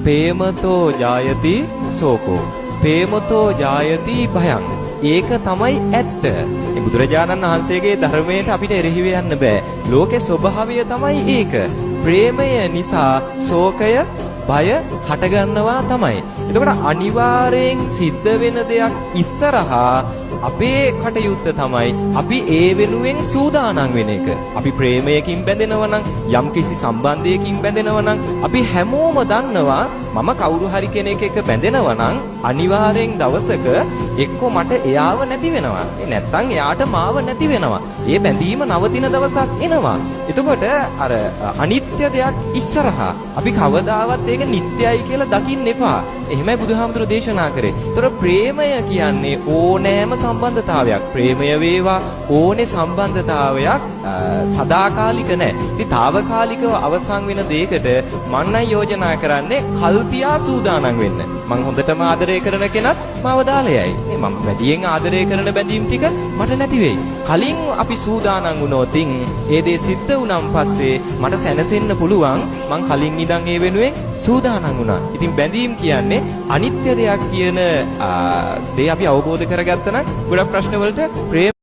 ප්‍රේමතෝ ජායති සෝකෝ. ප්‍රේමතෝ ජායති භයං. ඒක තමයි ඇත්ත. මේ බුදුරජාණන් වහන්සේගේ ධර්මයට අපිට එරෙහිව යන්න බෑ. ලෝකේ ස්වභාවය තමයි ඒක. ප්‍රේමය නිසා ශෝකය බය හටගන්නවා තමයි. එතකොට අනිවාර්යෙන් සිද්ධ වෙන දෙයක් ඉස්සරහා අපේ කටයුත්ත තමයි අපි ඒ වෙනුවෙන් සූදානම් වෙන එක. අපි ප්‍රේමයකින් බැඳෙනවා නම් යම්කිසි සම්බන්ධයකින් බැඳෙනවා නම් අපි හැමෝම දන්නවා මම කවුරු හරි කෙනෙක් එක්ක බැඳෙනවා නම් අනිවාර්යෙන් දවසක එක්ක මට එයාව නැති වෙනවා. නැත්තම් එයාට මාව නැති වෙනවා. ඒ බැඳීම නවතින දවසක් එනවා. එතකොට අර අනිත්‍ය දෙයක් ඉස්සරහා අපි කවදාවත් ඒක නිට්ටයයි කියලා දකින්න එපා. එහෙමයි බුදුහාමුදුරු දේශනා කරේ. ඒතර ප්‍රේමය කියන්නේ ඕනෑම සම්බන්ධතාවයක්. ප්‍රේමය වේවා ඕනේ සම්බන්ධතාවයක් සදාකාලික නැහැ. ඉතින් తాවකාලිකව අවසන් වෙන දෙයකට මම නම් යෝජනා කරන්නේ කල්තියා සූදානම් වෙන්න. මම හොඳටම ආදරය කරන කෙනත් මාව දාලයයි. මම වැඩියෙන් ආදරය කරන බැඳීම් ටික මට නැති වෙයි. කලින් අපි සූදානම් වුණොත් ඒ දේ සිද්ධ වුණාන් පස්සේ මට සැනසෙන්න පුළුවන්. මං කලින් ඉඳන් ඒ වෙනුවෙන් සූදානම් වුණා. ඉතින් බැඳීම් කියන්නේ අනිත්‍ය දෙයක් කියන දේ අපි අවබෝධ කරගත්තා නම් ගොඩක් ප්‍රශ්න වලට